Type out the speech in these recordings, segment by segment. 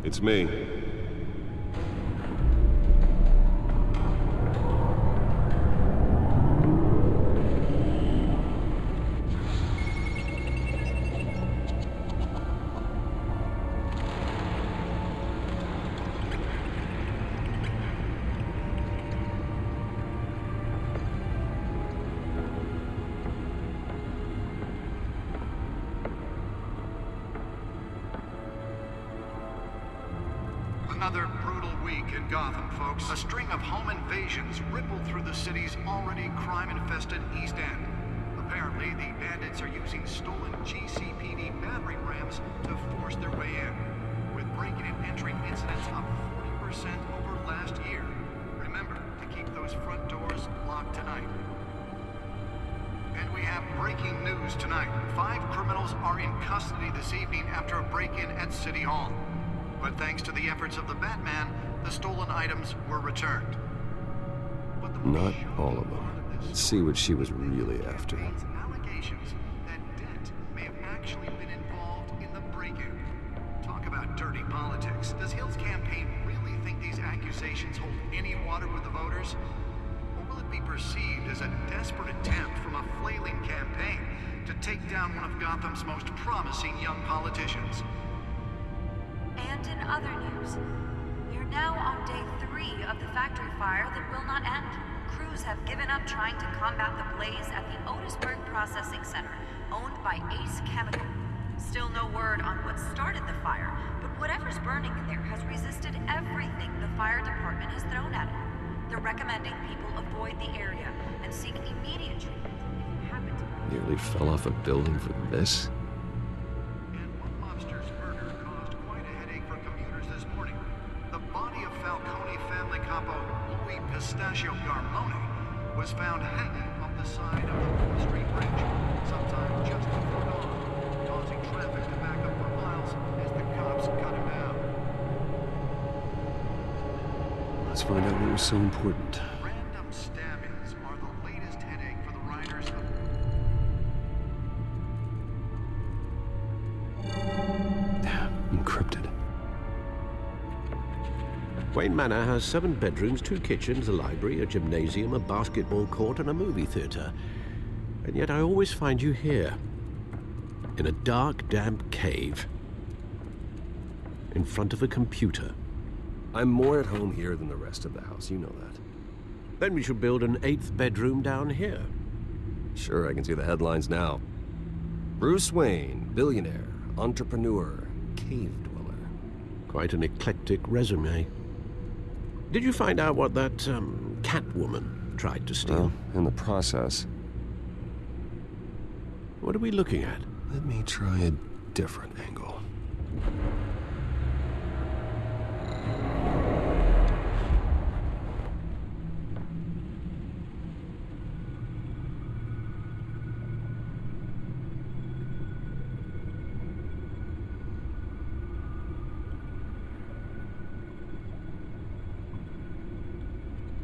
It's me. Another brutal week in Gotham, folks. A string of home invasions rippled through the city's already crime-infested East End. Apparently, the bandits are using stolen GCPD battering rams to force their way in, with breaking and entering incidents up 40% over last year. Remember to keep those front doors locked tonight. And we have breaking news tonight. 5 criminals are in custody this evening after a break-in at City Hall. But thanks to the efforts of the Batman, the stolen items were returned. But the Not all of them. Let's see what she was really after. Allegations that Dent may have actually been involved in the break-in. Talk about dirty politics. Does Hill's campaign really think these accusations hold any water with the voters? Or will it be perceived as a desperate attempt from a flailing campaign to take down one of Gotham's most promising young politicians? And in other news, we are now on day 3 of the factory fire that will not end. Crews have given up trying to combat the blaze at the Otisburg Processing Center, owned by Ace Chemical. Still no word on what started the fire, but whatever's burning in there has resisted everything the fire department has thrown at it. They're recommending people avoid the area and seek immediate treatment if you happen to. Nearly fell off a building for this? And one mobster's murder caused quite a headache for commuters this morning. The body of Falcone family capo Louis Pistachio Garmone was found hanging off the side of the 4th Street Bridge sometime just before dawn, causing traffic to back up for miles as the cops cut him down. Let's find out what was so important. Random stabbings are the latest headache for the riders of... Encrypted. Wayne Manor has 7 bedrooms, 2 kitchens, a library, a gymnasium, a basketball court, and a movie theater. And yet I always find you here, in a dark, damp cave, in front of a computer. I'm more at home here than the rest of the house, you know that. Then we should build an 8th bedroom down here. Sure, I can see the headlines now. Bruce Wayne, billionaire, entrepreneur, cave dweller. Quite an eclectic resume. Did you find out what that, Catwoman tried to steal? Well, in the process. What are we looking at? Let me try a different angle.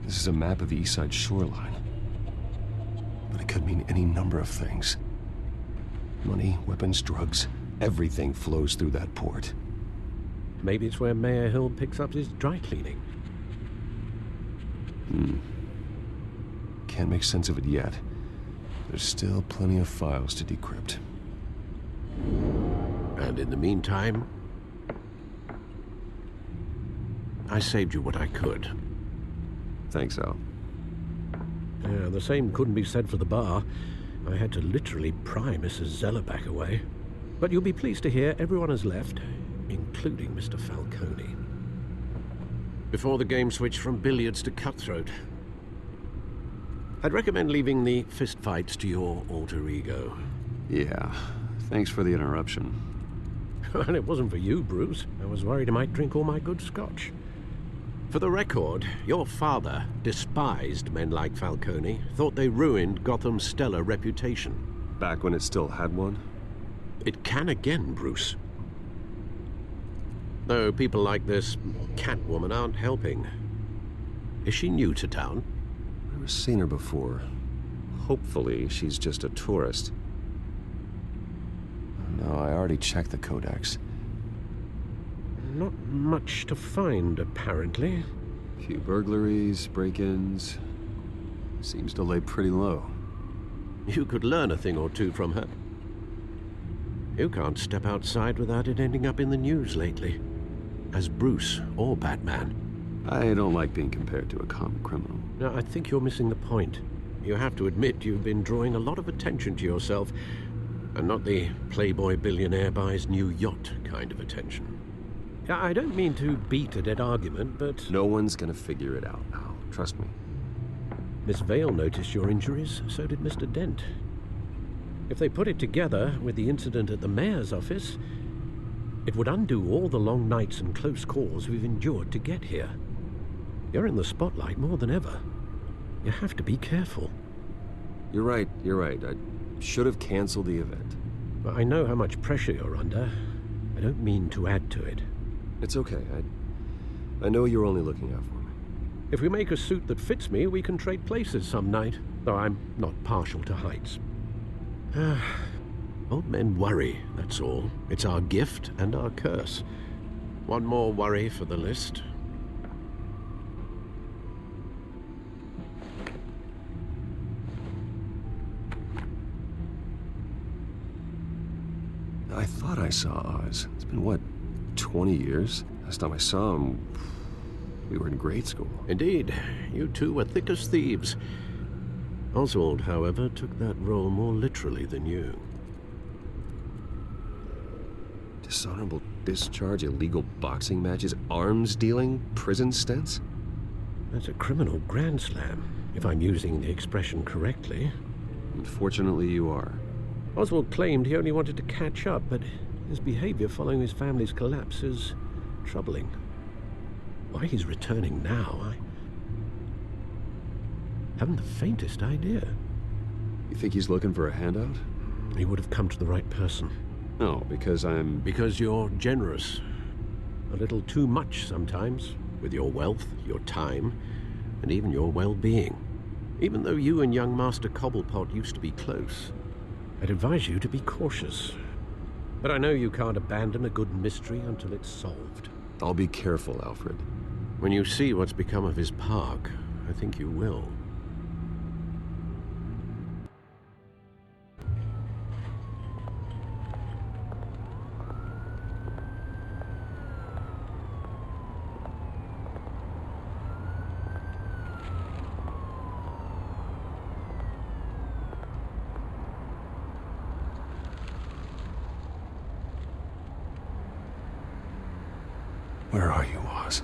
This is a map of the East Side shoreline. But it could mean any number of things. Money, weapons, drugs, everything flows through that port. Maybe it's where Mayor Hill picks up his dry cleaning. Can't make sense of it yet. There's still plenty of files to decrypt. And in the meantime, I saved you what I could. Thanks, Al. Yeah, the same couldn't be said for the bar. I had to literally pry Mrs. Zeller back away. But you'll be pleased to hear everyone has left, including Mr. Falcone. Before the game switched from billiards to cutthroat. I'd recommend leaving the fistfights to your alter ego. Yeah, thanks for the interruption. And it wasn't for you, Bruce. I was worried I might drink all my good scotch. For the record, your father despised men like Falcone, thought they ruined Gotham's stellar reputation. Back when it still had one? It can again, Bruce. Though people like this Catwoman aren't helping. Is she new to town? Never seen her before. Hopefully, she's just a tourist. No, I already checked the codex. not much to find, apparently. Few burglaries, break-ins. Seems to lay pretty low. You could learn a thing or two from her. You can't step outside without it ending up in the news lately. As Bruce or Batman. I don't like being compared to a common criminal. Now, I think you're missing the point. You have to admit you've been drawing a lot of attention to yourself, and not the playboy billionaire buys new yacht kind of attention. I don't mean to beat a dead argument, but... No one's gonna figure it out, Al. Trust me. Miss Vale noticed your injuries, so did Mr. Dent. If they put it together with the incident at the mayor's office, it would undo all the long nights and close calls we've endured to get here. You're in the spotlight more than ever. You have to be careful. You're right. I should have canceled the event. But I know how much pressure you're under. I don't mean to add to it. It's okay. I know you're only looking out for me. If we make a suit that fits me, we can trade places some night, though I'm not partial to heights. Old men worry, that's all. It's our gift and our curse. One more worry for the list. I thought I saw Oz. It's been, what, 20 years? Last time I saw him, we were in grade school. Indeed. You two were thick as thieves. Oswald, however, took that role more literally than you. Dishonorable discharge, illegal boxing matches, arms dealing, prison stints? That's a criminal grand slam, if I'm using the expression correctly. Unfortunately, you are. Oswald claimed he only wanted to catch up, but his behavior following his family's collapse is troubling. Why he's returning now, I haven't the faintest idea. You think he's looking for a handout? He would have come to the right person. No, because I'm... Because you're generous. A little too much sometimes, with your wealth, your time, and even your well-being. Even though you and young Master Cobblepot used to be close, I'd advise you to be cautious. But I know you can't abandon a good mystery until it's solved. I'll be careful, Alfred. When you see what's become of his park, I think you will. Where are you, Oz?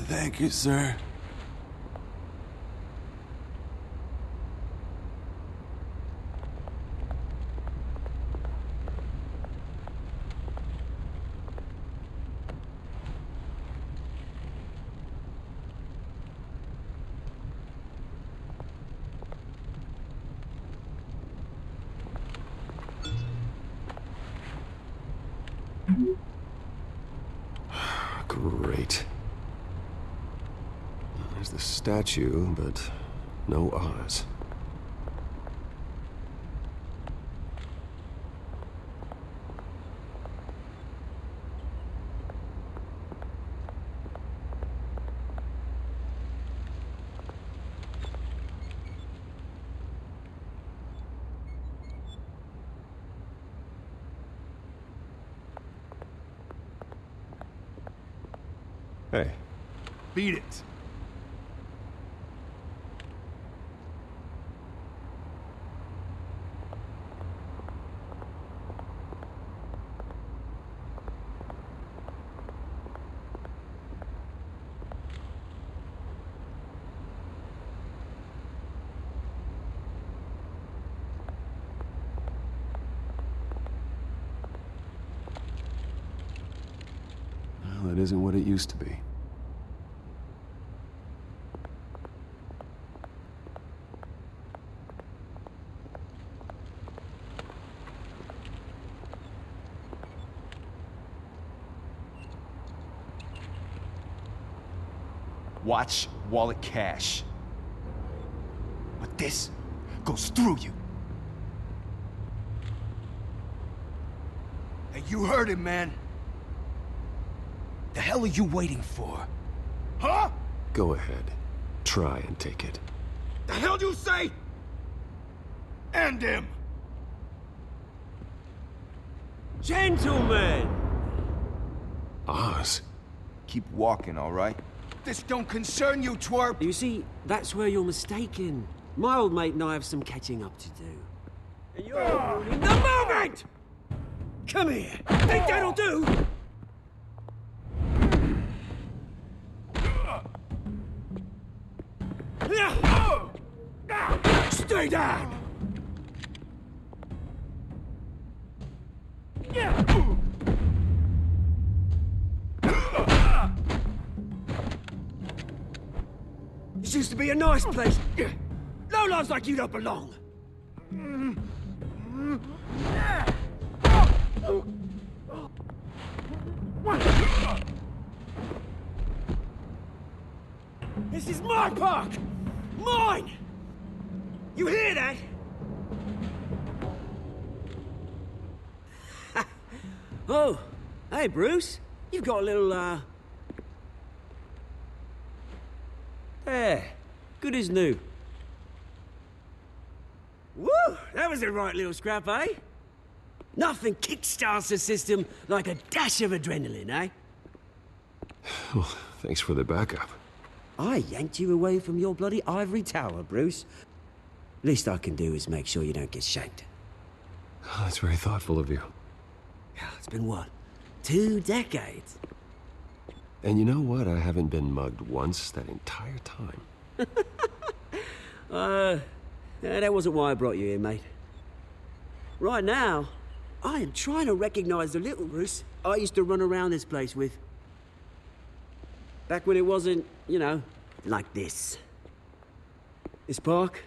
Thank you, sir. Great. There's the statue, but no Oz. Hey, Beat it. well, it isn't what it used to be. Watch wallet cash. But this goes through you. Hey, you heard him, man. The hell are you waiting for? Huh? Go ahead. Try and take it. The hell do you say? End him! Gentlemen! Oz? Keep walking, all right? This don't concern you, twerp! You see, that's where you're mistaken. My old mate and I have some catching up to do. And you're ruining the moment! Come here! Think that'll do? Stay down! This used to be a nice place. No lives like you don't belong. This is my park! Mine! You hear that? Oh, hey Bruce. You've got a little, There. Good as new. Woo! That was a right little scrap, eh? Nothing kickstarts the system like a dash of adrenaline, eh? Well, thanks for the backup. I yanked you away from your bloody ivory tower, Bruce. Least I can do is make sure you don't get shanked. Oh, that's very thoughtful of you. It's been what? 2 decades? And you know what? I haven't been mugged once that entire time. Yeah, that wasn't why I brought you here, mate. Right now, I am trying to recognize the little Bruce I used to run around this place with. Back when it wasn't, you know, like this. This park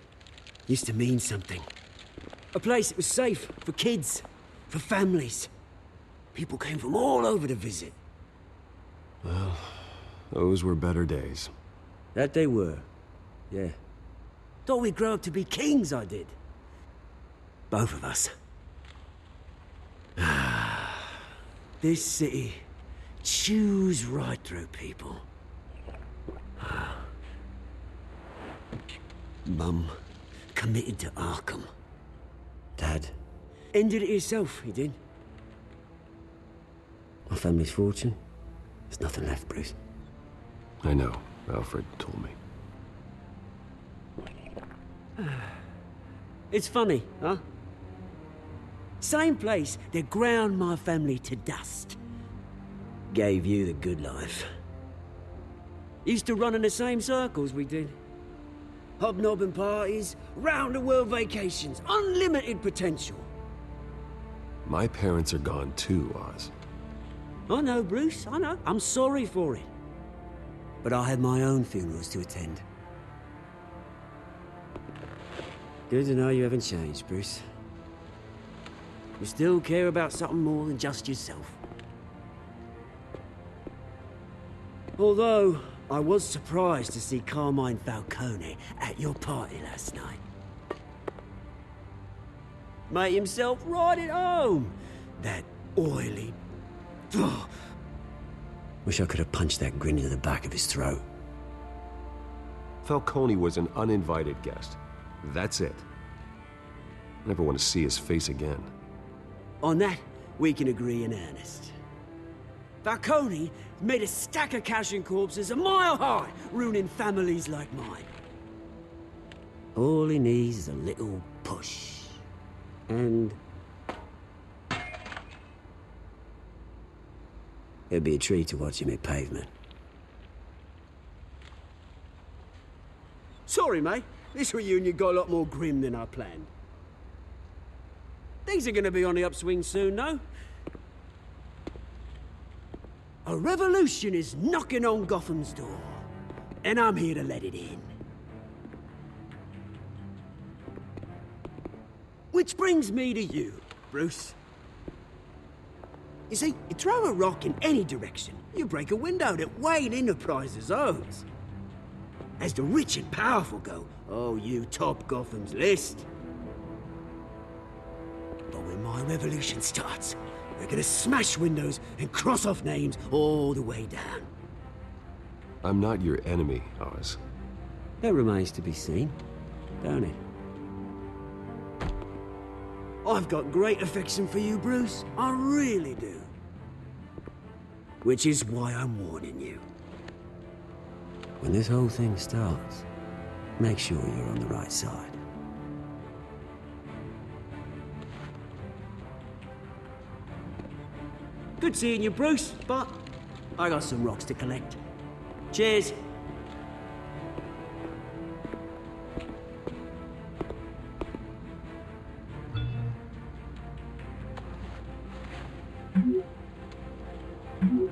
used to mean something. A place that was safe for kids, for families. People came from all over to visit. Well, those were better days. That they were, yeah. Thought we'd grow up to be kings, I did. Both of us. This city chews right through people. Mum committed to Arkham. Dad ended it himself, he did. My family's fortune, there's nothing left, Bruce. I know. Alfred told me. It's funny, huh? Same place that ground my family to dust. Gave you the good life. Used to run in the same circles we did. Hobnobbing parties, round-the-world vacations, unlimited potential. My parents are gone too, Oz. I know, Bruce, I know. I'm sorry for it. But I had my own funerals to attend. Good to know you haven't changed, Bruce. You still care about something more than just yourself. Although, I was surprised to see Carmine Falcone at your party last night. Made himself right at home. That oily... Ugh. Wish I could have punched that grin into the back of his throat. Falcone was an uninvited guest. That's it. I never want to see his face again. On that, we can agree in earnest. Falcone made a stack of cash and corpses a mile high, ruining families like mine. All he needs is a little push. And... it'd be a treat to watch him hit pavement. Sorry, mate. This reunion got a lot more grim than I planned. Things are gonna be on the upswing soon, though. A revolution is knocking on Gotham's door, and I'm here to let it in. Which brings me to you, Bruce. You see, you throw a rock in any direction, you break a window that Wayne Enterprises owns. As the rich and powerful go, oh, you top Gotham's list. But when my revolution starts, we're gonna smash windows and cross off names all the way down. I'm not your enemy, Oz. That remains to be seen, don't it? I've got great affection for you, Bruce. I really do. Which is why I'm warning you. When this whole thing starts, make sure you're on the right side. Good seeing you, Bruce, but I got some rocks to collect. Cheers. Mm-hmm.